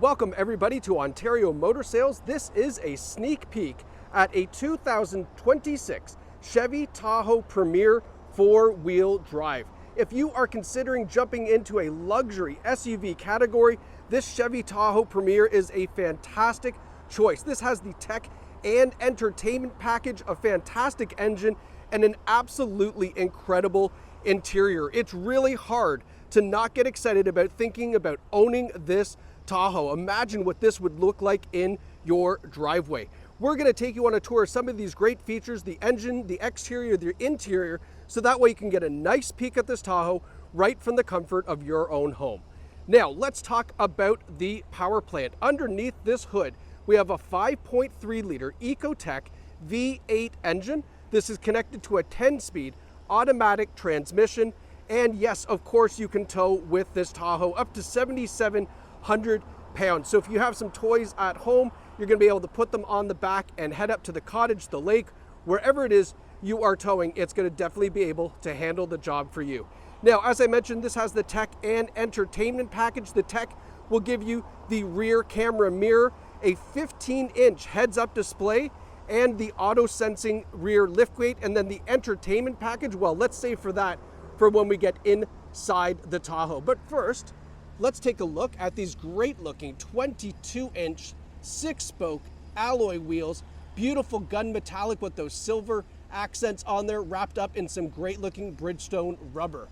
Welcome everybody to Ontario Motor Sales. This is a sneak peek at a 2026 Chevy Tahoe Premier four-wheel drive. If you are considering jumping into a luxury SUV category, this Chevy Tahoe Premier is a fantastic choice. This has the tech and entertainment package, a fantastic engine, and an absolutely incredible interior. It's really hard to not get excited about thinking about owning this Tahoe. Imagine what this would look like in your driveway. We're going to take you on a tour of some of these great features, the engine, the exterior, the interior, so that way you can get a nice peek at this Tahoe right from the comfort of your own home. Now, let's talk about the power plant. Underneath this hood, we have a 5.3 liter Ecotec V8 engine. This is connected to a 10-speed automatic transmission. And yes, of course, you can tow with this Tahoe up to 7,700 pounds. So if you have some toys at home, you're going to be able to put them on the back and head up to the cottage, the lake, wherever it is you are towing. It's going to definitely be able to handle the job for you. Now, as I mentioned, this has the tech and entertainment package. The tech will give you the rear camera mirror, a 15-inch heads-up display, and the auto-sensing rear liftgate. And then the entertainment package, well, let's save for that for when we get inside the Tahoe. But first, let's take a look at these great-looking 22-inch six-spoke alloy wheels, beautiful gun metallic with those silver accents on there, wrapped up in some great-looking Bridgestone rubber.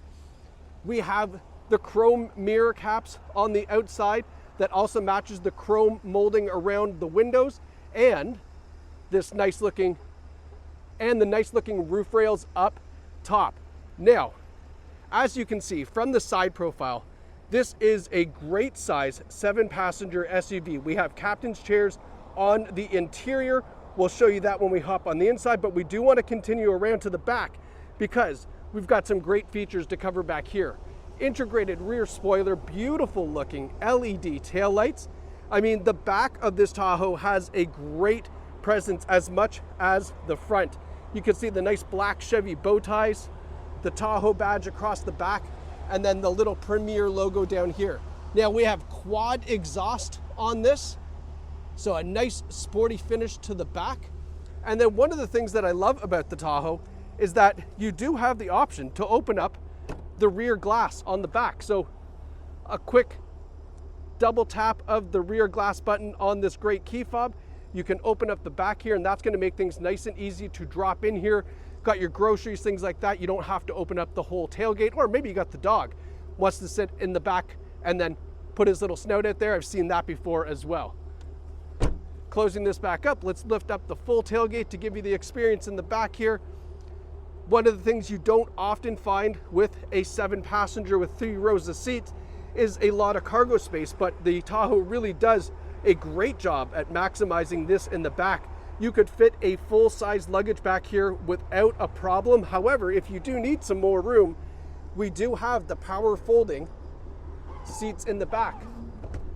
We have the chrome mirror caps on the outside that also matches the chrome molding around the windows, and this nice-looking roof rails up top. Now, as you can see from the side profile, this is a great size 7-passenger SUV. We have captain's chairs on the interior. We'll show you that when we hop on the inside, but we do want to continue around to the back because we've got some great features to cover back here. Integrated rear spoiler, beautiful looking LED taillights. I mean, the back of this Tahoe has a great presence as much as the front. You can see the nice black Chevy bow ties, the Tahoe badge across the back, and then the little Premier logo down here. Now we have quad exhaust on this, so a nice sporty finish to the back. And then one of the things that I love about the Tahoe is that you do have the option to open up the rear glass on the back. So a quick double tap of the rear glass button on this great key fob, you can open up the back here, and that's going to make things nice and easy to drop in here. Got your groceries, things like that. You don't have to open up the whole tailgate, or maybe you got the dog wants to sit in the back and then put his little snout out there. I've seen that before as well. Closing this back up, let's lift up the full tailgate to give you the experience in the back here. One of the things you don't often find with a 7-passenger with 3 rows of seats is a lot of cargo space, but the Tahoe really does a great job at maximizing this in the back. You could fit a full-size luggage back here without a problem. However, if you do need some more room, we do have the power folding seats in the back.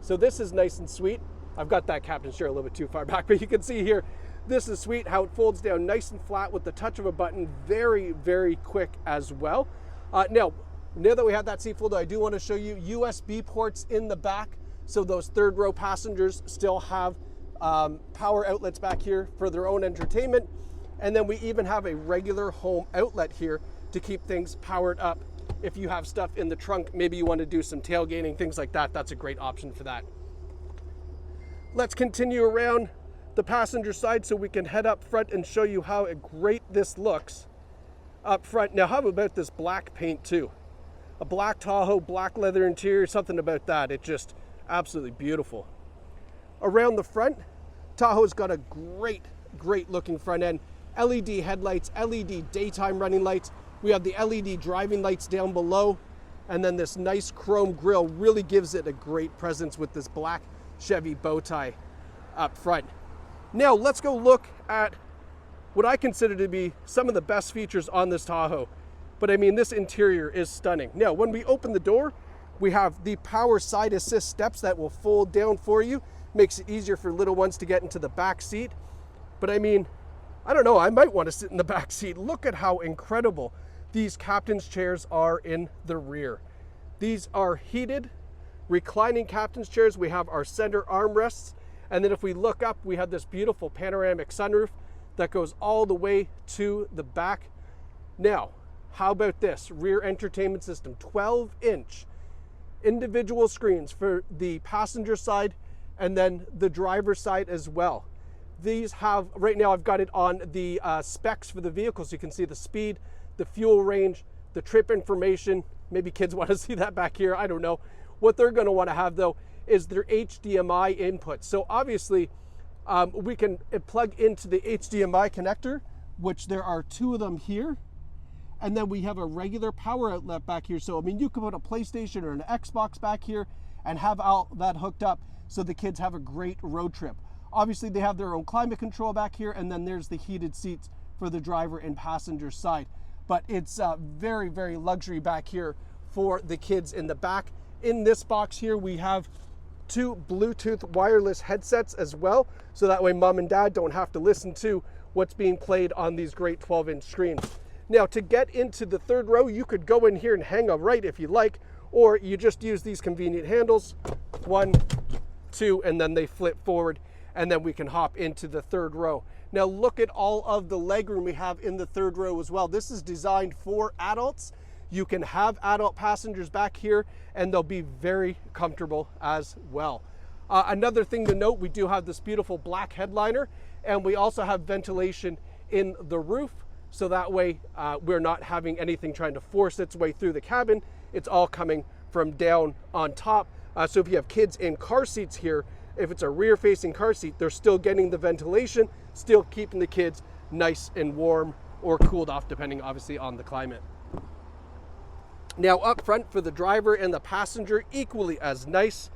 So this is nice and sweet. I've got that captain's chair a little bit too far back, but you can see here, this is sweet how it folds down nice and flat with the touch of a button. Very, very quick as well. Now that we have that seat fold, I do want to show you USB ports in the back. So those third-row passengers still have power outlets back here for their own entertainment. And then we even have a regular home outlet here to keep things powered up. If you have stuff in the trunk, maybe you want to do some tailgating, things like that, that's a great option for that. Let's continue around the passenger side so we can head up front and show you how great this looks up front. Now, how about this black paint too? A black Tahoe, black leather interior, something about that. It's just absolutely beautiful. Around the front, Tahoe's got a great looking front end. LED headlights, LED daytime running lights. We have the LED driving lights down below. And then this nice chrome grille really gives it a great presence with this black Chevy bow tie up front. Now let's go look at what I consider to be some of the best features on this Tahoe. But I mean, this interior is stunning. Now, when we open the door, we have the power side assist steps that will fold down for you. Makes it easier for little ones to get into the back seat. But I mean, I don't know, I might want to sit in the back seat. Look at how incredible these captain's chairs are in the rear. These are heated reclining captain's chairs. We have our center armrests. And then if we look up, we have this beautiful panoramic sunroof that goes all the way to the back. Now, how about this? Rear entertainment system, 12-inch individual screens for the passenger side and then the driver's side as well. These have, right now I've got it on the specs for the vehicle, so you can see the speed, the fuel range, the trip information. Maybe kids want to see that back here, I don't know. What they're going to want to have though is their HDMI input. So obviously we can plug into the HDMI connector, which there are 2 of them here. And then we have a regular power outlet back here. So I mean, you could put a PlayStation or an Xbox back here and have all that hooked up so the kids have a great road trip. Obviously they have their own climate control back here, and then there's the heated seats for the driver and passenger side. But it's very, very luxury back here for the kids in the back. In this box here, we have 2 Bluetooth wireless headsets as well, so that way mom and dad don't have to listen to what's being played on these great 12-inch screens. Now, to get into the 3rd row, you could go in here and hang a right if you like, or you just use these convenient handles, 1, 2, and then they flip forward, and then we can hop into the 3rd row. Now look at all of the legroom we have in the 3rd row as well. This is designed for adults. You can have adult passengers back here and they'll be very comfortable as well. Another thing to note, we do have this beautiful black headliner, and we also have ventilation in the roof, so that way we're not having anything trying to force its way through the cabin. It's all coming from down on top. So if you have kids in car seats here, if it's a rear facing car seat, they're still getting the ventilation, still keeping the kids nice and warm or cooled off, depending obviously on the climate. Now up front for the driver and the passenger, equally as nice.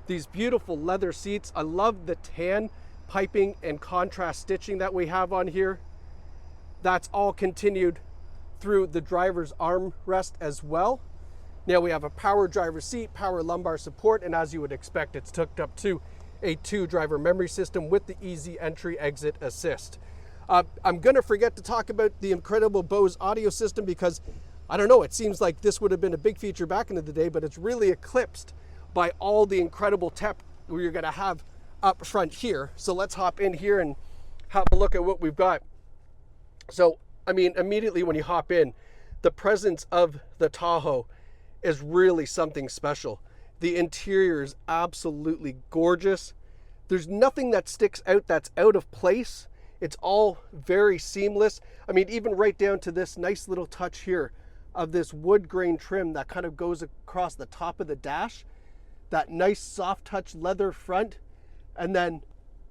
These beautiful leather seats. I love the tan piping and contrast stitching that we have on here. That's all continued through the driver's armrest as well. Now we have a power driver seat, power lumbar support, and as you would expect, it's hooked up to a 2-driver memory system with the easy entry exit assist. I'm gonna forget to talk about the incredible Bose audio system because I don't know, it seems like this would have been a big feature back in the day, but it's really eclipsed by all the incredible tech you're gonna have up front here. So let's hop in here and have a look at what we've got. So, I mean, immediately when you hop in, the presence of the Tahoe is really something special. The interior is absolutely gorgeous. There's nothing that sticks out that's out of place. It's all very seamless. I mean, even right down to this nice little touch here of this wood grain trim that kind of goes across the top of the dash. That nice soft touch leather front, and then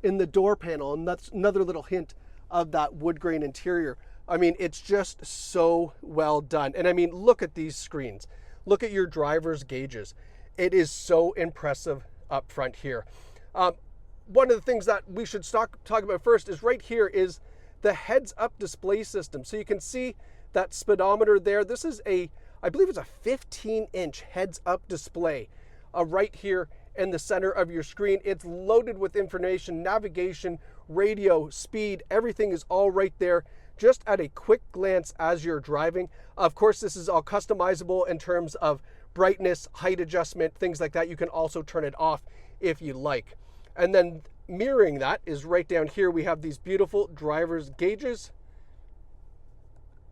in the door panel, and that's another little hint of that wood grain interior. I mean, it's just so well done. And I mean, look at these screens. Look at your driver's gauges. It is so impressive up front here. One of the things that we should talk about first is right here is the heads-up display system. So you can see that speedometer there. This is I believe it's a 15-inch heads-up display right here in the center of your screen. It's loaded with information, navigation, radio, speed, everything is all right there just at a quick glance as you're driving. Of course, this is all customizable in terms of brightness, height adjustment, things like that. You can also turn it off if you like. And then mirroring that is right down here, we have these beautiful driver's gauges.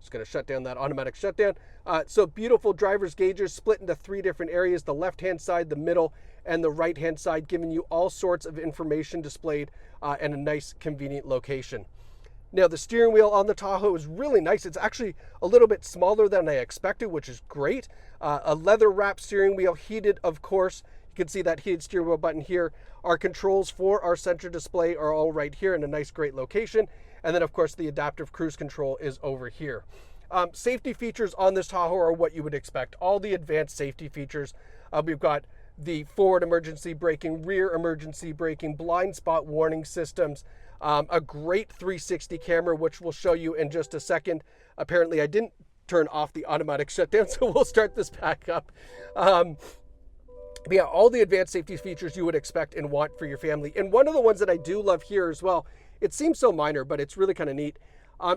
Just going to shut down that automatic shutdown. So beautiful driver's gauges split into 3 different areas, the left-hand side, the middle, and the right-hand side, giving you all sorts of information displayed in a nice, convenient location. Now, the steering wheel on the Tahoe is really nice. It's actually a little bit smaller than I expected, which is great. A leather-wrapped steering wheel, heated, of course. You can see that heated steering wheel button here. Our controls for our center display are all right here in a nice, great location. And then, of course, the adaptive cruise control is over here. Safety features on this Tahoe are what you would expect. All the advanced safety features. We've got the forward emergency braking, rear emergency braking, blind spot warning systems, a great 360 camera, which we'll show you in just a second. Apparently, I didn't turn off the automatic shutdown, so we'll start this back up. But yeah, all the advanced safety features you would expect and want for your family. And one of the ones that I do love here as well, it seems so minor, but it's really kind of neat.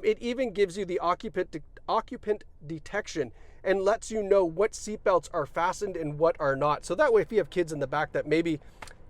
It even gives you the occupant detection and lets you know what seatbelts are fastened and what are not. So that way, if you have kids in the back that maybe,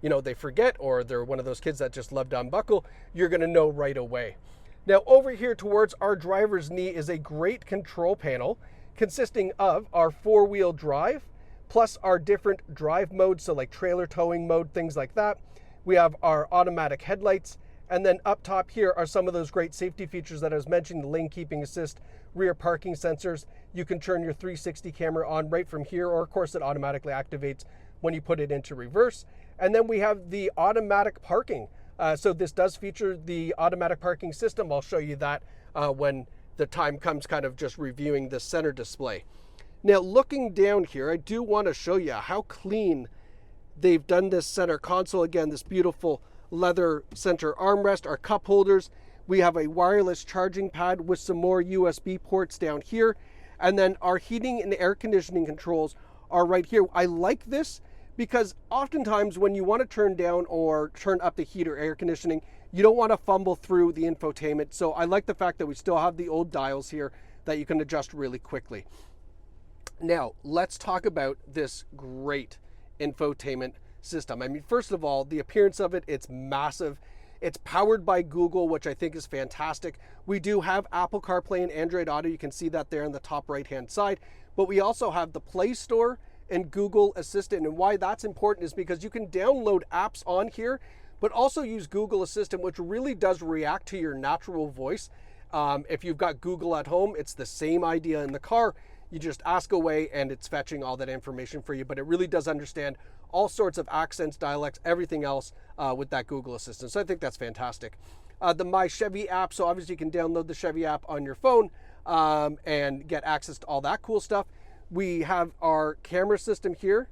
you know, they forget, or they're one of those kids that just love to unbuckle, you're gonna know right away. Now over here towards our driver's knee is a great control panel consisting of our 4-wheel drive, plus our different drive modes, so like trailer towing mode, things like that. We have our automatic headlights, and then up top here are some of those great safety features that I was mentioning, the lane keeping assist, rear parking sensors. You can turn your 360 camera on right from here, or of course it automatically activates when you put it into reverse. And then we have the automatic parking. So this does feature the automatic parking system. I'll show you that when the time comes, kind of just reviewing the center display. Now looking down here, I do want to show you how clean they've done this center console. Again, this beautiful leather center armrest, our cup holders. We have a wireless charging pad with some more USB ports down here. And then our heating and air conditioning controls are right here. I like this because oftentimes when you want to turn down or turn up the heat or air conditioning, you don't want to fumble through the infotainment. So I like the fact that we still have the old dials here that you can adjust really quickly. Now, let's talk about this great infotainment system. I mean, first of all, the appearance of it, it's massive. It's powered by Google, which I think is fantastic. We do have Apple CarPlay and Android Auto. You can see that there on the top right-hand side. But we also have the Play Store and Google Assistant. And why that's important is because you can download apps on here, but also use Google Assistant, which really does react to your natural voice. If you've got Google at home, it's the same idea in the car. You just ask away and it's fetching all that information for you, but it really does understand all sorts of accents, dialects, everything else with that Google Assistant. So I think that's fantastic. The My Chevy app, so obviously you can download the Chevy app on your phone and get access to all that cool stuff. We have our camera system here.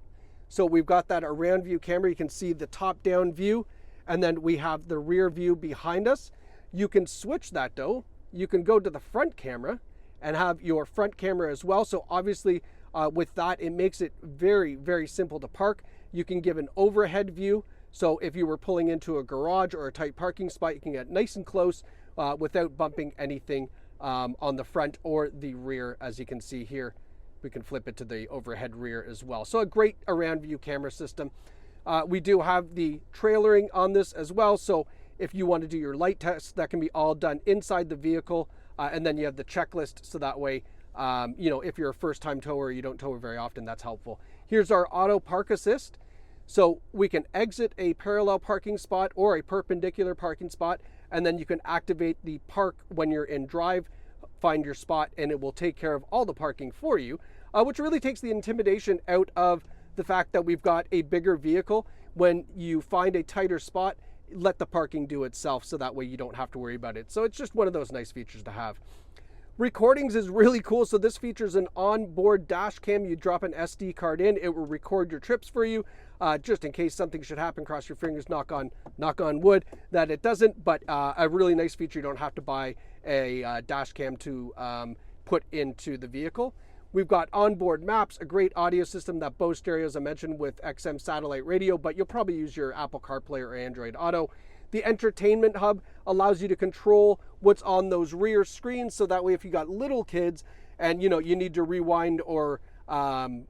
So we've got that around view camera. You can see the top down view, and then we have the rear view behind us. You can switch that though. You can go to the front camera and have your front camera as well. So obviously with that, it makes it very, very simple to park. You can give an overhead view. So if you were pulling into a garage or a tight parking spot, you can get nice and close without bumping anything on the front or the rear. As you can see here, we can flip it to the overhead rear as well. So a great around view camera system. We do have the trailering on this as well. So if you want to do your light test, that can be all done inside the vehicle. And then you have the checklist, so that way, you know, if you're a first-time tower, you don't tow very often, that's helpful. Here's our auto park assist. So we can exit a parallel parking spot or a perpendicular parking spot, and then you can activate the park when you're in drive, find your spot, and it will take care of all the parking for you, which really takes the intimidation out of the fact that we've got a bigger vehicle. When you find a tighter spot, let the parking do itself, so that way you don't have to worry about it. So it's just one of those nice features to have. Recordings is really cool. So this features an onboard dash cam. You drop an SD card in, it will record your trips for you, just in case something should happen. Cross your fingers, knock on wood that it doesn't, but a really nice feature. You don't have to buy a dash cam to put into the vehicle. We've got onboard maps, a great audio system, that Bose stereo, as I mentioned, with XM satellite radio, but you'll probably use your Apple CarPlay or Android Auto. The entertainment hub allows you to control what's on those rear screens, so that way if you got little kids and you need to rewind or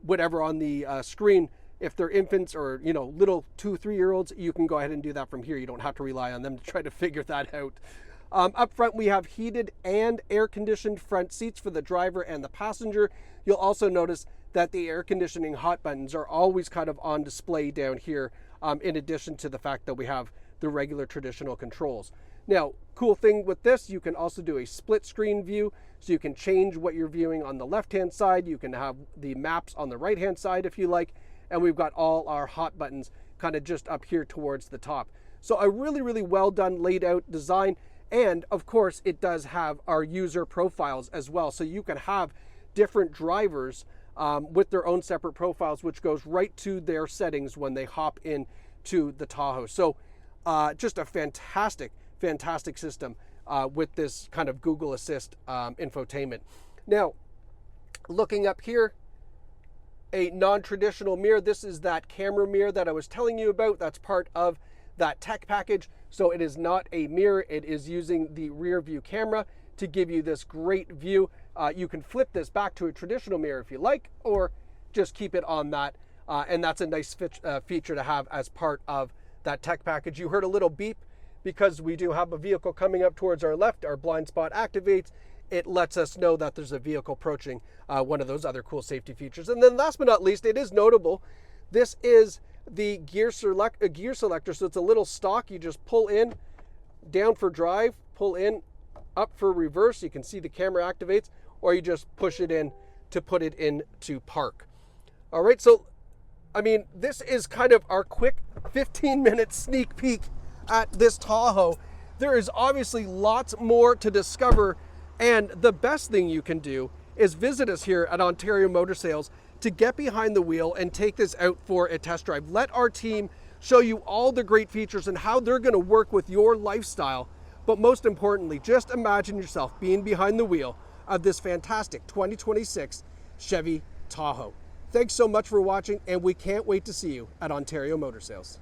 whatever on the screen, if they're infants or little 2-3-year-olds, you can go ahead and do that from here. You don't have to rely on them to try to figure that out. Up front, we have heated and air-conditioned front seats for the driver and the passenger. You'll also notice that the air conditioning hot buttons are always kind of on display down here, in addition to the fact that we have the regular traditional controls. Now, cool thing with this, you can also do a split screen view, so you can change what you're viewing on the left-hand side. You can have the maps on the right-hand side if you like, and we've got all our hot buttons kind of just up here towards the top. So a really, really well done laid out design. And of course, it does have our user profiles as well. So you can have different drivers with their own separate profiles, which goes right to their settings when they hop into the Tahoe. So just a fantastic, fantastic system with this kind of Google Assist infotainment. Now, looking up here, a non-traditional mirror. This is that camera mirror that I was telling you about. That's part of that tech package. So it is not a mirror, it is using the rear view camera to give you this great view. You can flip this back to a traditional mirror if you like, or just keep it on that. And that's a nice feature to have as part of that tech package. You heard a little beep because we do have a vehicle coming up towards our left. Our blind spot activates. It lets us know that there's a vehicle approaching, one of those other cool safety features. And then last but not least, it is notable, this is the gear selector. So it's a little stalk. You just pull in, down for drive, pull in, up for reverse. You can see the camera activates, or you just push it in to put it into park. All right, so I mean, this is kind of our quick 15-minute sneak peek at this Tahoe. There is obviously lots more to discover, and the best thing you can do is visit us here at Ontario Motor Sales to get behind the wheel and take this out for a test drive. Let our team show you all the great features and how they're going to work with your lifestyle. But most importantly, just imagine yourself being behind the wheel of this fantastic 2026 Chevy Tahoe. Thanks so much for watching, and we can't wait to see you at Ontario Motor Sales.